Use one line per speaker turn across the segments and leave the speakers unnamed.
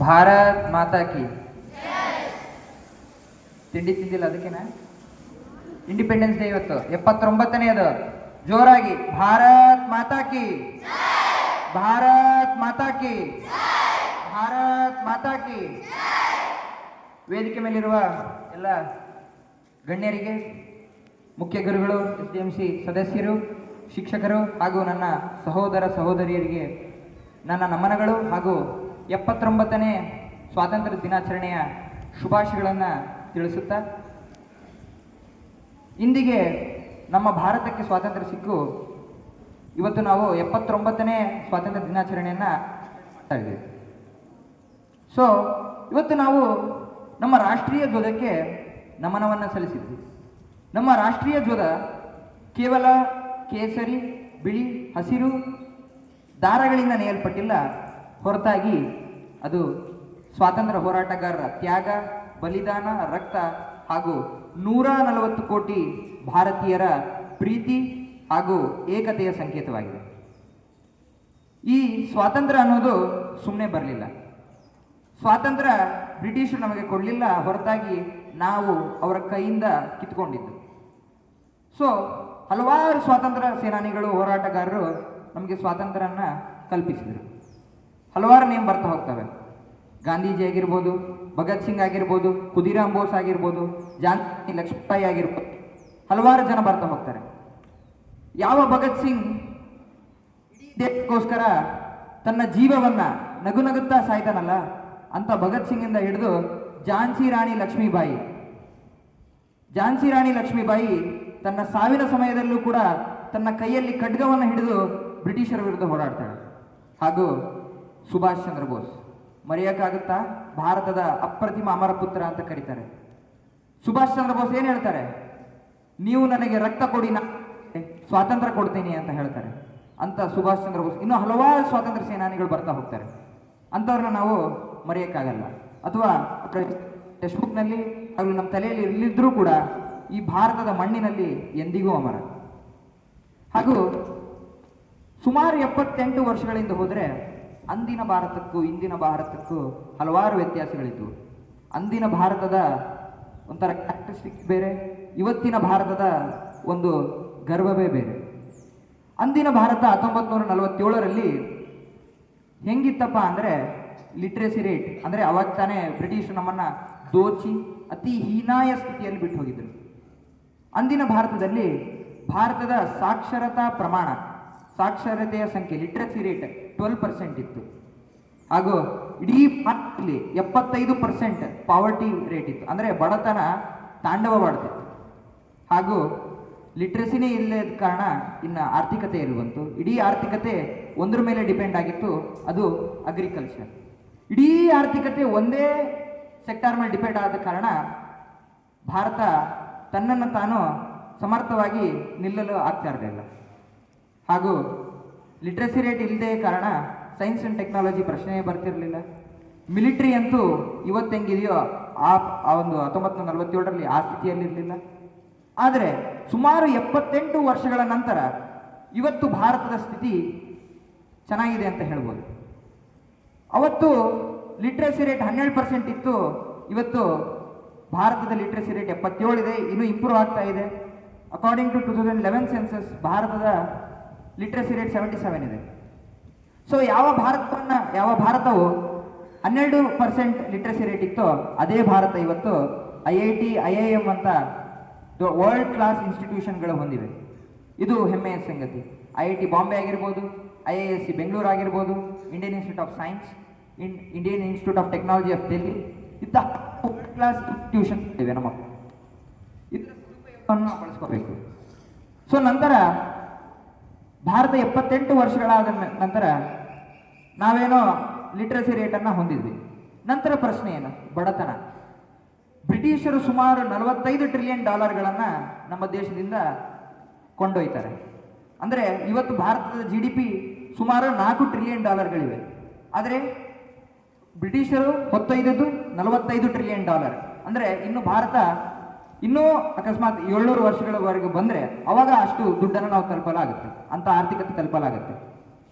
ಭಾರತ್ ಮಾತಾ ಕಿ. ತಿಂಡಿ ತಿಂದಿಲ್ಲ ಅದಕ್ಕೆನಾ? Independence day ಇವತ್ತು 79ನೇದು. ಜೋರಾಗಿ ಭಾರತ್ ಮಾತಾ ಕಿ, ಭಾರತ್ ಮಾತಾ ಕಿ, ಭಾರತ್ ಮಾತಾ ಕಿ. ವೇದಿಕೆ ಮೇಲಿರುವ ಎಲ್ಲ ಗಣ್ಯರಿಗೆ, ಮುಖ್ಯ ಗುರುಗಳು, SDMC ಸದಸ್ಯರು, ಶಿಕ್ಷಕರು ಹಾಗೂ ನನ್ನ ಸಹೋದರ ಸಹೋದರಿಯರಿಗೆ ನನ್ನ ನಮನಗಳು ಹಾಗೂ 79ನೇ ಸ್ವಾತಂತ್ರ್ಯ ದಿನಾಚರಣೆಯ ಶುಭಾಶಯಗಳನ್ನು ತಿಳಿಸುತ್ತಾ, ಇಂದಿಗೆ ನಮ್ಮ ಭಾರತಕ್ಕೆ ಸ್ವಾತಂತ್ರ್ಯ ಸಿಕ್ಕು ಇವತ್ತು ನಾವು 79ನೇ ಸ್ವಾತಂತ್ರ್ಯ ದಿನಾಚರಣೆಯನ್ನು ಮಾಡ್ತಾ ಇದ್ದೀವಿ. ಸೊ ಇವತ್ತು ನಾವು ನಮ್ಮ ರಾಷ್ಟ್ರೀಯ ಧ್ವಜಕ್ಕೆ ನಮನವನ್ನು ಸಲ್ಲಿಸಿದ್ವಿ. ನಮ್ಮ ರಾಷ್ಟ್ರೀಯ ಧ್ವಜ ಕೇವಲ ಕೇಸರಿ, ಬಿಳಿ, ಹಸಿರು ದಾರಗಳಿಂದ ನೇಯಲ್ಪಟ್ಟಿಲ್ಲ, ಹೊರತಾಗಿ ಅದು ಸ್ವಾತಂತ್ರ್ಯ ಹೋರಾಟಗಾರರ ತ್ಯಾಗ, ಬಲಿದಾನ, ರಕ್ತ ಹಾಗೂ 140 ಕೋಟಿ ಭಾರತೀಯರ ಪ್ರೀತಿ ಹಾಗೂ ಏಕತೆಯ ಸಂಕೇತವಾಗಿದೆ. ಈ ಸ್ವಾತಂತ್ರ್ಯ ಅನ್ನೋದು ಸುಮ್ಮನೆ ಬರಲಿಲ್ಲ. ಸ್ವಾತಂತ್ರ್ಯ ಬ್ರಿಟಿಷರು ನಮಗೆ ಕೊಡಲಿಲ್ಲ, ಹೊರತಾಗಿ ನಾವು ಅವರ ಕೈಯಿಂದ ಕಿತ್ಕೊಂಡಿದ್ದು. ಸೊ ಹಲವಾರು ಸ್ವಾತಂತ್ರ್ಯ ಸೇನಾನಿಗಳು, ಹೋರಾಟಗಾರರು ನಮಗೆ ಸ್ವಾತಂತ್ರ್ಯನ ಕಲ್ಪಿಸಿದರು. ಹಲವಾರು ನೇಮ್ ಬರ್ತಾ ಹೋಗ್ತವೆ. ಗಾಂಧೀಜಿ ಆಗಿರ್ಬೋದು, ಭಗತ್ ಸಿಂಗ್ ಆಗಿರ್ಬೋದು, ಖುದಿರಾಮ್ ಬೋಸ್ ಆಗಿರ್ಬೋದು, ಝಾನ್ಸಿ ಲಕ್ಷ್ಮೀಬಾಯಿ ಆಗಿರ್ಬೋದು, ಹಲವಾರು ಜನ ಬರ್ತಾ ಹೋಗ್ತಾರೆ. ಯಾವ ಭಗತ್ ಸಿಂಗ್ ದೇಶಕ್ಕೋಸ್ಕರ ತನ್ನ ಜೀವವನ್ನ ನಗುನಗುತ್ತಾ ಸಾಯ್ತಾನಲ್ಲ, ಅಂತ ಭಗತ್ ಸಿಂಗಿಂದ ಹಿಡಿದು ಝಾನ್ಸಿ ರಾಣಿ ಲಕ್ಷ್ಮೀಬಾಯಿ, ಝಾನ್ಸಿ ರಾಣಿ ಲಕ್ಷ್ಮೀಬಾಯಿ ತನ್ನ ಸಾವಿನ ಸಮಯದಲ್ಲೂ ಕೂಡ ತನ್ನ ಕೈಯಲ್ಲಿ ಖಡ್ಗವನ್ನು ಹಿಡಿದು ಬ್ರಿಟಿಷರ ವಿರುದ್ಧ ಹೋರಾಡ್ತಾಳೆ. ಹಾಗೂ ಸುಭಾಷ್ ಚಂದ್ರ ಬೋಸ್, ಮರೆಯೋಕ್ಕಾಗುತ್ತಾ? ಭಾರತದ ಅಪ್ರತಿಮ ಅಮರ ಪುತ್ರ ಅಂತ ಕರೀತಾರೆ. ಸುಭಾಷ್ ಚಂದ್ರ ಬೋಸ್ ಏನು ಹೇಳ್ತಾರೆ? ನೀವು ನನಗೆ ರಕ್ತ ಕೊಡಿ, ಸ್ವಾತಂತ್ರ್ಯ ಕೊಡ್ತೀನಿ ಅಂತ ಹೇಳ್ತಾರೆ. ಅಂತ ಸುಭಾಷ್ ಚಂದ್ರ ಬೋಸ್, ಇನ್ನೂ ಹಲವಾರು ಸ್ವಾತಂತ್ರ್ಯ ಸೇನಾನಿಗಳು ಬರ್ತಾ ಹೋಗ್ತಾರೆ. ಅಂಥವ್ರನ್ನ ನಾವು ಮರೆಯೋಕ್ಕಾಗಲ್ಲ. ಅಥವಾ ಟೆಕ್ಸ್ಟ್ ಬುಕ್ನಲ್ಲಿ ಹಾಗೂ ನಮ್ಮ ತಲೆಯಲ್ಲಿ ಇರಲಿದ್ರೂ ಕೂಡ ಈ ಭಾರತದ ಮಣ್ಣಿನಲ್ಲಿ ಎಂದಿಗೂ ಅಮರ. ಹಾಗೂ ಸುಮಾರು 78 ವರ್ಷಗಳಿಂದ ಹೋದರೆ ಅಂದಿನ ಭಾರತಕ್ಕೂ ಇಂದಿನ ಭಾರತಕ್ಕೂ ಹಲವಾರು ವ್ಯತ್ಯಾಸಗಳಿದ್ದವು. ಅಂದಿನ ಭಾರತದ ಒಂಥರ ಕ್ಯಾರೆಕ್ಟರಿಸ್ಟಿಕ್ಸ್ ಬೇರೆ, ಇವತ್ತಿನ ಭಾರತದ ಒಂದು ಗರ್ವವೇ ಬೇರೆ. ಅಂದಿನ ಭಾರತ 1947ರಲ್ಲಿ ಹೆಂಗಿತ್ತಪ್ಪ ಅಂದರೆ, ಲಿಟ್ರೇಸಿ ರೇಟ್ ಅಂದರೆ ಅವಾಗ ತಾನೇ ಬ್ರಿಟಿಷರು ನಮ್ಮನ್ನು ದೋಚಿ ಅತಿ ಹೀನಾಯ ಸ್ಥಿತಿಯಲ್ಲಿ ಬಿಟ್ಟು ಹೋಗಿದ್ದರು. ಅಂದಿನ ಭಾರತದಲ್ಲಿ ಭಾರತದ ಸಾಕ್ಷರತಾ ಪ್ರಮಾಣ, ಸಾಕ್ಷರತೆಯ ಸಂಖ್ಯೆ, ಲಿಟ್ರಸಿ ರೇಟ್ 12% ಇತ್ತು. ಹಾಗೂ ಇಡೀ ಭಾರತದಲ್ಲಿ 75% ಪಾವರ್ಟಿ ರೇಟ್ ಇತ್ತು, ಅಂದರೆ ಬಡತನ ತಾಂಡವವಾಡ್ತಿತ್ತು. ಹಾಗೂ ಲಿಟ್ರಸಿನೇ ಇಲ್ಲದ ಕಾರಣ ಇನ್ನು ಆರ್ಥಿಕತೆ ಎಲ್ಲಿ ಬಂತು? ಇಡೀ ಆರ್ಥಿಕತೆ ಒಂದ್ರ ಮೇಲೆ ಡಿಪೆಂಡ್ ಆಗಿತ್ತು, ಅದು ಅಗ್ರಿಕಲ್ಚರ್. ಇಡೀ ಆರ್ಥಿಕತೆ ಒಂದೇ ಸೆಕ್ಟಾರ್ ಮೇಲೆ ಡಿಪೆಂಡ್ ಆದ ಕಾರಣ ಭಾರತ ತನ್ನನ್ನು ತಾನು ಸಮರ್ಥವಾಗಿ ನಿಲ್ಲಲು ಆಗ್ತಾ ಇರಲಿಲ್ಲ. ಹಾಗೂ ಲಿಟ್ರಸಿ ರೇಟ್ ಇಲ್ಲದೆ ಕಾರಣ ಸೈನ್ಸ್ ಆ್ಯಂಡ್ ಟೆಕ್ನಾಲಜಿ ಪ್ರಶ್ನೆಯೇ ಬರ್ತಿರಲಿಲ್ಲ. ಮಿಲಿಟ್ರಿ ಅಂತೂ ಇವತ್ತೆಂಗಿದೆಯೋ ಆ ಒಂದು 1947ರಲ್ಲಿ ಆ ಸ್ಥಿತಿಯಲ್ಲಿರಲಿಲ್ಲ. ಆದರೆ ಸುಮಾರು 78 ವರ್ಷಗಳ ನಂತರ ಇವತ್ತು ಭಾರತದ ಸ್ಥಿತಿ ಚೆನ್ನಾಗಿದೆ ಅಂತ ಹೇಳ್ಬೋದು. ಅವತ್ತು ಲಿಟ್ರಸಿ ರೇಟ್ 12% ಇತ್ತು, ಇವತ್ತು ಭಾರತದ ಲಿಟ್ರಸಿ ರೇಟ್ 77 ಇದೆ, ಇನ್ನೂ ಇಂಪ್ರೂವ್ ಆಗ್ತಾ ಇದೆ. ಅಕಾರ್ಡಿಂಗ್ ಟು 2011 ಸೆನ್ಸಸ್ ಭಾರತದ ಲಿಟ್ರಸಿ ರೇಟ್ 77 ಇದೆ. ಸೊ ಯಾವ ಭಾರತವು 12% ಲಿಟ್ರಸಿ ರೇಟ್ ಇತ್ತೋ ಅದೇ ಭಾರತ ಇವತ್ತು IIT, IIM ಅಂತ ವರ್ಲ್ಡ್ ಕ್ಲಾಸ್ ಇನ್ಸ್ಟಿಟ್ಯೂಷನ್ಗಳು ಹೊಂದಿವೆ. ಇದು ಹೆಮ್ಮೆಯ ಸಂಗತಿ. IIT ಬಾಂಬೆ ಆಗಿರ್ಬೋದು, IISc ಬೆಂಗಳೂರು ಆಗಿರ್ಬೋದು, Indian institute of science, Indian institute of technology of Delhi, ಇಂಥ ವರ್ಲ್ಡ್ ಕ್ಲಾಸ್ ಇನ್ಸ್ಟಿಟ್ಯೂಷನ್ ಇವೆ. ನಮ್ಮ ಇದರ ಸದುಪಯೋಗವನ್ನು ಬಳಸ್ಕೋಬೇಕು. ಸೊ ನಂತರ ಭಾರತ 78 ವರ್ಷಗಳಾದ ನಂತರ ನಾವೇನೋ ಲಿಟ್ರಸಿ ರೇಟನ್ನು ಹೊಂದಿದ್ವಿ. ನಂತರ ಪ್ರಶ್ನೆ ಏನು? ಬಡತನ. ಬ್ರಿಟಿಷರು ಸುಮಾರು $45 ಟ್ರಿಲಿಯನ್ ನಮ್ಮ ದೇಶದಿಂದ ಕೊಂಡೊಯ್ತಾರೆ. ಅಂದರೆ ಇವತ್ತು ಭಾರತದ GDP ಸುಮಾರು $4 ಟ್ರಿಲಿಯನ್ ಆದರೆ ಬ್ರಿಟಿಷರು ಹೊತ್ತೊಯ್ದದ್ದು $45 ಟ್ರಿಲಿಯನ್. ಅಂದರೆ ಇನ್ನು ಭಾರತ ಇನ್ನೂ ಅಕಸ್ಮಾತ್ 700 ವರ್ಷಗಳವರೆಗೂ ಬಂದರೆ ಅವಾಗ ಅಷ್ಟು ದುಡ್ಡನ್ನು ನಾವು ತಲುಪಲಾಗುತ್ತೆ, ಅಂತ ಆರ್ಥಿಕತೆ ತಲುಪಲಾಗುತ್ತೆ.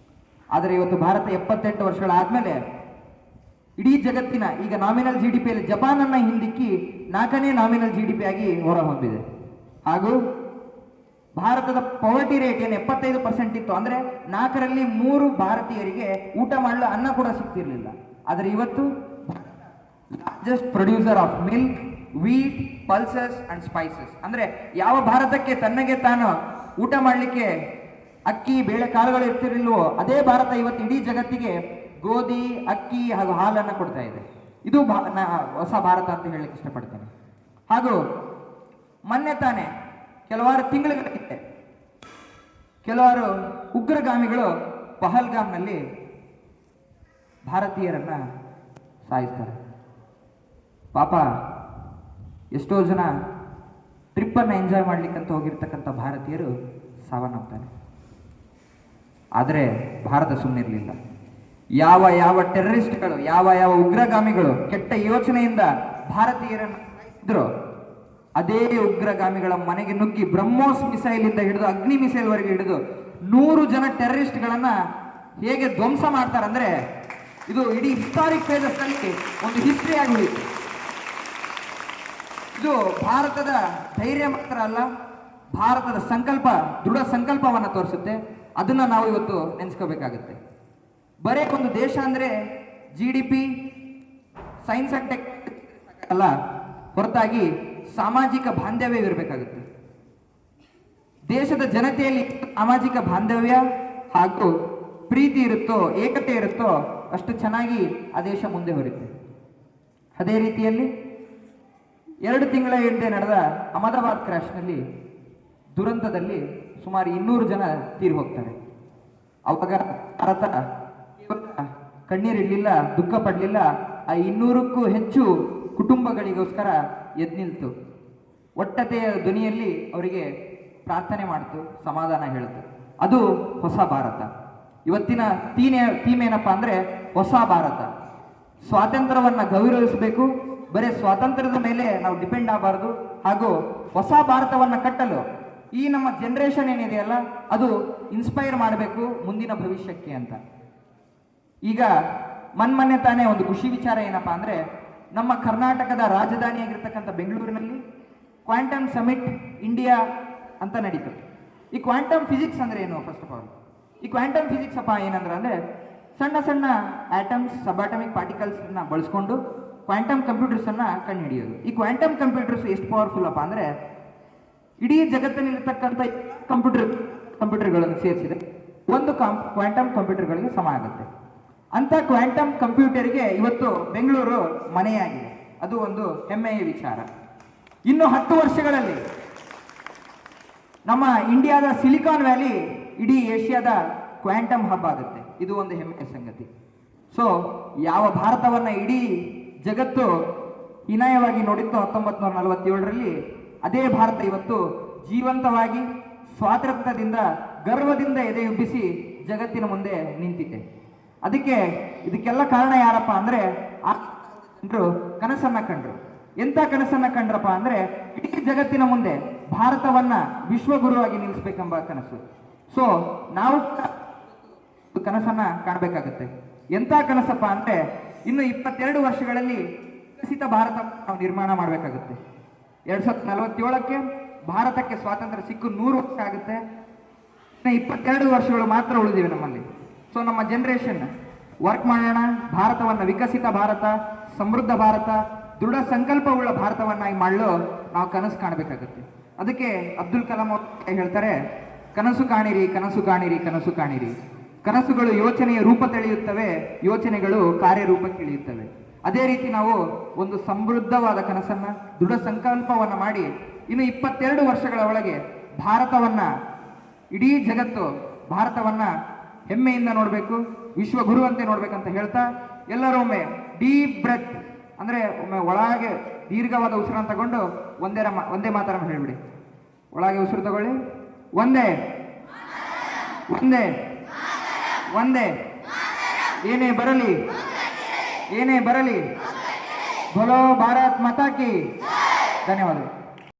ಆದರೆ ಇವತ್ತು ಭಾರತ 78 ವರ್ಷಗಳಾದಮೇಲೆ ಇಡೀ ಜಗತ್ತಿನ ಈಗ ನಾಮಿನಲ್ ಜಿ ಡಿ ಪಿಯಲ್ಲಿ ಜಪಾನನ್ನ ಹಿಂದಿಕ್ಕಿ 4ನೇ ನಾಮಿನಲ್ ಜಿ ಡಿ ಪಿ ಆಗಿ ಹೊರಹೊಮ್ಮಿದೆ. ಹಾಗೂ ಭಾರತದ ಪವರ್ಟಿ ರೇಟ್ ಏನು 75% ಇತ್ತು, ಅಂದ್ರೆ 4ರಲ್ಲಿ 3 ಭಾರತೀಯರಿಗೆ ಊಟ ಮಾಡಲು ಅನ್ನ ಕೂಡ ಸಿಗ್ತಿರ್ಲಿಲ್ಲ. ಆದರೆ ಇವತ್ತು largest producer of milk, wheat, pulses and spices, ಅಂದ್ರೆ ಯಾವ ಭಾರತಕ್ಕೆ ತನ್ನಗೆ ತಾನು ಊಟ ಮಾಡಲಿಕ್ಕೆ ಅಕ್ಕಿ ಬೇಳೆ ಕಾಳುಗಳು ಇರ್ತಿರ್ಲಿಲ್ವೋ ಅದೇ ಭಾರತ ಇವತ್ತು ಇಡೀ ಜಗತ್ತಿಗೆ ಗೋಧಿ, ಅಕ್ಕಿ ಹಾಗೂ ಹಾಲನ್ನು ಕೊಡ್ತಾ ಇದೆ. ಇದು ಹೊಸ ಭಾರತ ಅಂತ ಹೇಳಲಿಕ್ಕೆ ಇಷ್ಟಪಡ್ತೇನೆ. ಹಾಗೂ ಮೊನ್ನೆ ತಾನೇ ಕೆಲವಾರು ತಿಂಗಳುಗಳಿಂದ ಕೆಲವಾರು ಉಗ್ರಗಾಮಿಗಳು ಪಹಲ್ಗಾಮ್ನಲ್ಲಿ ಭಾರತೀಯರನ್ನ ಸಾಯಿಸ್ತಾರೆ. ಪಾಪ ಎಷ್ಟೋ ಜನ ಟ್ರಿಪ್ಪನ್ನು ಎಂಜಾಯ್ ಮಾಡ್ಲಿಕ್ಕಂತ ಹೋಗಿರ್ತಕ್ಕಂಥ ಭಾರತೀಯರು ಸಾವನ್ನಪ್ತಾರೆ. ಆದರೆ ಭಾರತ ಸುಮ್ಮನಿರಲಿಲ್ಲ. ಯಾವ ಯಾವ ಟೆರರಿಸ್ಟ್ಗಳು, ಯಾವ ಯಾವ ಉಗ್ರಗಾಮಿಗಳು ಕೆಟ್ಟ ಯೋಚನೆಯಿಂದ ಭಾರತೀಯರನ್ನು ಇದ್ರು, ಅದೇ ಉಗ್ರಗಾಮಿಗಳ ಮನೆಗೆ ನುಗ್ಗಿ ಬ್ರಹ್ಮೋಸ್ ಮಿಸೈಲ್ ಇಂದ ಹಿಡಿದು ಅಗ್ನಿ ಮಿಸೈಲ್ ವರೆಗೆ ಹಿಡಿದು 100 ಜನ ಟೆರರಿಸ್ಟ್ಗಳನ್ನ ಹೇಗೆ ಧ್ವಂಸ ಮಾಡ್ತಾರಂದ್ರೆ ಇದು ಇಡೀ ಹಿಸ್ಟಾರಿಕ್ ಪೇಜಸ್ ನಲ್ಲಿ ಒಂದು ಹಿಸ್ಟ್ರಿ ಆಗಿ ಉಳಿತು. ಇದು ಭಾರತದ ಧೈರ್ಯ ಮಾತ್ರ ಅಲ್ಲ, ಭಾರತದ ಸಂಕಲ್ಪ, ದೃಢ ಸಂಕಲ್ಪವನ್ನು ತೋರಿಸುತ್ತೆ. ಅದನ್ನ ನಾವು ಇವತ್ತು ನೆನೆಸ್ಕೋಬೇಕಾಗುತ್ತೆ. ಬರೇ ಒಂದು ದೇಶ ಅಂದ್ರೆ G D P, science and tech ಅಲ್ಲ, ಹೊರತಾಗಿ ಸಾಮಾಜಿಕ ಬಾಂಧವ್ಯ ಇರಬೇಕಾಗುತ್ತೆ. ದೇಶದ ಜನತೆಯಲ್ಲಿ ಸಾಮಾಜಿಕ ಬಾಂಧವ್ಯ ಹಾಗೂ ಪ್ರೀತಿ ಇರುತ್ತೋ, ಏಕತೆ ಇರುತ್ತೋ, ಅಷ್ಟು ಚೆನ್ನಾಗಿ ಆ ದೇಶ ಮುಂದೆ ಹೊರುತ್ತೆ. ಅದೇ ರೀತಿಯಲ್ಲಿ 2 ತಿಂಗಳ ಹಿಂದೆ ನಡೆದ ಅಹಮದಾಬಾದ್ ಕ್ರಾಶ್ನಲ್ಲಿ ದುರಂತದಲ್ಲಿ ಸುಮಾರು 200 ಜನ ತೀರಿ ಹೋಗ್ತಾರೆ. ಅವಾಗ ಭಾರತ ಕಣ್ಣೀರಿರಲಿಲ್ಲ, ದುಃಖ ಪಡಲಿಲ್ಲ. ಆ 200ಕ್ಕೂ ಹೆಚ್ಚು ಕುಟುಂಬಗಳಿಗೋಸ್ಕರ ಎದ್ದು ನಿಲ್ತು, ಒಟ್ಟತೆಯ ಧ್ವನಿಯಲ್ಲಿ ಅವರಿಗೆ ಪ್ರಾರ್ಥನೆ ಮಾಡ್ತು, ಸಮಾಧಾನ ಹೇಳ್ತು. ಅದು ಹೊಸ ಭಾರತ. ಇವತ್ತಿನ ಥೀಮ್ ಏನಪ್ಪಾ ಅಂದ್ರೆ ಹೊಸ ಭಾರತ. ಸ್ವಾತಂತ್ರ್ಯವನ್ನ ಗೌರವಿಸಬೇಕು, ಬರೀ ಸ್ವಾತಂತ್ರ್ಯದ ಮೇಲೆ ನಾವು ಡಿಪೆಂಡ್ ಆಗಬಾರ್ದು. ಹಾಗೂ ಹೊಸ ಭಾರತವನ್ನ ಕಟ್ಟಲು ಈ ನಮ್ಮ ಜನರೇಷನ್ ಏನಿದೆಯಲ್ಲ ಅದು ಇನ್ಸ್ಪೈರ್ ಮಾಡಬೇಕು ಮುಂದಿನ ಭವಿಷ್ಯಕ್ಕೆ ಅಂತ. ಈಗ ಮೊನ್ನೆ ತಾನೇ ಒಂದು ಖುಷಿ ವಿಚಾರ ಏನಪ್ಪಾ ಅಂದ್ರೆ ನಮ್ಮ ಕರ್ನಾಟಕದ ರಾಜಧಾನಿಯಾಗಿರ್ತಕ್ಕಂಥ ಬೆಂಗಳೂರಿನಲ್ಲಿ ಕ್ವಾಂಟಮ್ ಸಮಿಟ್ ಇಂಡಿಯಾ ಅಂತ ನಡೀತು. ಈ ಕ್ವಾಂಟಮ್ ಫಿಸಿಕ್ಸ್ ಅಂದ್ರೆ ಏನು? ಫಸ್ಟ್ ಆಫ್ ಆಲ್ ಈ ಕ್ವಾಂಟಮ್ ಫಿಸಿಕ್ಸ್ ಅಪ್ಪ ಏನಂದ್ರೆ ಅಂದ್ರೆ ಸಣ್ಣ ಸಣ್ಣ ಆಟಮ್ಸ್, ಸಬಾಟಮಿಕ್ ಪಾರ್ಟಿಕಲ್ಸ್ ಅನ್ನ ಬಳಸ್ಕೊಂಡು ಕ್ವಾಂಟಮ್ ಕಂಪ್ಯೂಟರ್ಸ್ ಅನ್ನ ಕಂಡುಹಿಡಿಯೋದು. ಈ ಕ್ವಾಂಟಮ್ ಕಂಪ್ಯೂಟರ್ಸ್ ಎಷ್ಟು ಪವರ್ಫುಲ್ ಅಪ್ಪ ಅಂದ್ರೆ ಇಡೀ ಜಗತ್ತಿನಲ್ಲಿರ್ತಕ್ಕಂಥ ಕಂಪ್ಯೂಟರ್ಗಳನ್ನು ಸೇರಿಸಿದೆ ಒಂದು ಕ್ವಾಂಟಮ್ ಕಂಪ್ಯೂಟರ್ಗಳಿಗೆ ಸಮ ಆಗುತ್ತೆ. ಅಂತ ಕ್ವಾಂಟಮ್ ಕಂಪ್ಯೂಟರ್ಗೆ ಇವತ್ತು ಬೆಂಗಳೂರು ಮನೆಯಾಗಿದೆ. ಅದು ಒಂದು ಹೆಮ್ಮೆಯ ವಿಚಾರ. ಇನ್ನು 10 ವರ್ಷಗಳಲ್ಲಿ ನಮ್ಮ ಇಂಡಿಯಾದ ಸಿಲಿಕಾನ್ ವ್ಯಾಲಿ ಇಡೀ ಏಷ್ಯಾದ ಕ್ವಾಂಟಮ್ ಹಬ್ ಆಗುತ್ತೆ. ಇದು ಒಂದು ಹೆಮ್ಮೆಯ ಸಂಗತಿ. ಸೊ ಯಾವ ಭಾರತವನ್ನ ಇಡೀ ಜಗತ್ತು ಹೀನಾಯವಾಗಿ ನೋಡಿತ್ತು 1947ರಲ್ಲಿ, ಅದೇ ಭಾರತ ಇವತ್ತು ಜೀವಂತವಾಗಿ ಸ್ವಾತಂತ್ರ್ಯದಿಂದ ಗರ್ವದಿಂದ ಎದೆಯುಬ್ಬಿಸಿ ಜಗತ್ತಿನ ಮುಂದೆ ನಿಂತಿದೆ. ಇದಕ್ಕೆಲ್ಲ ಕಾರಣ ಯಾರಪ್ಪ ಅಂದ್ರೆ ಕನಸನ್ನ ಕಂಡ್ರು. ಎಂತ ಕನಸನ್ನ ಕಂಡ್ರಪ್ಪ ಅಂದ್ರೆ ಇಡೀ ಜಗತ್ತಿನ ಮುಂದೆ ಭಾರತವನ್ನ ವಿಶ್ವಗುರುವಾಗಿ ನಿಲ್ಲಿಸಬೇಕೆಂಬ ಕನಸು. ಸೊ ನಾವು ಕನಸನ್ನ ಕಾಣಬೇಕಾಗುತ್ತೆ. ಎಂತ ಕನಸಪ್ಪ ಅಂದ್ರೆ ಇನ್ನು 22 ವರ್ಷಗಳಲ್ಲಿ ವಿಕಸಿತ ಭಾರತ ನಾವು ನಿರ್ಮಾಣ ಮಾಡಬೇಕಾಗುತ್ತೆ. 2047ಕ್ಕೆ ಭಾರತಕ್ಕೆ ಸ್ವಾತಂತ್ರ್ಯ ಸಿಕ್ಕು 100 ವರ್ಷ ಆಗುತ್ತೆ. ಇನ್ನು 22 ವರ್ಷಗಳು ಮಾತ್ರ ಉಳಿದಿವೆ ನಮ್ಮಲ್ಲಿ. ಸೊ ನಮ್ಮ ಜನರೇಷನ್ ವರ್ಕ್ ಮಾಡೋಣ, ಭಾರತವನ್ನ ವಿಕಸಿತ ಭಾರತ, ಸಮೃದ್ಧ ಭಾರತ, ದೃಢ ಸಂಕಲ್ಪವುಳ್ಳ ಭಾರತವನ್ನಾಗಿ ಮಾಡಲು ನಾವು ಕನಸು ಕಾಣಬೇಕಾಗುತ್ತೆ. ಅದಕ್ಕೆ ಅಬ್ದುಲ್ ಕಲಾಂ ಹೇಳ್ತಾರೆ, ಕನಸು ಕಾಣಿರಿ, ಕನಸು ಕಾಣಿರಿ, ಕನಸು ಕಾಣಿರಿ. ಕನಸುಗಳು ಯೋಚನೆಯ ರೂಪ ತಳೆಯುತ್ತವೆ, ಯೋಚನೆಗಳು ಕಾರ್ಯರೂಪಕ್ಕೆ ಇಳಿಯುತ್ತವೆ. ಅದೇ ರೀತಿ ನಾವು ಒಂದು ಸಮೃದ್ಧವಾದ ಕನಸನ್ನ, ದೃಢ ಸಂಕಲ್ಪವನ್ನ ಮಾಡಿ ಇನ್ನು 22 ವರ್ಷಗಳ ಒಳಗೆ ಭಾರತವನ್ನ, ಇಡೀ ಜಗತ್ತು ಭಾರತವನ್ನ ಹೆಮ್ಮೆಯಿಂದ ನೋಡಬೇಕು, ವಿಶ್ವಗುರುವಂತೆ ನೋಡ್ಬೇಕಂತ ಹೇಳ್ತಾ ಎಲ್ಲರೂ ಒಮ್ಮೆ ಡೀಪ್ ಬ್ರೆತ್ ಅಂದ್ರೆ ಒಮ್ಮೆ ಒಳಗೆ ದೀರ್ಘವಾದ ಉಸಿರನ್ನು ತಗೊಂಡು ಒಂದೇ ಮಾತರನ್ನು ಹೇಳ್ಬಿಡಿ. ಒಳಗೆ ಉಸಿರು ತಗೊಳ್ಳಿ. ಒಂದೇ ಒಂದೇ ಒಂದೇ. ಏನೇ ಬರಲಿ ಏನೇ ಬರಲಿ, ಬೋಲೋ ಭಾರತ್ ಮಾತಾ ಕಿ. ಧನ್ಯವಾದ.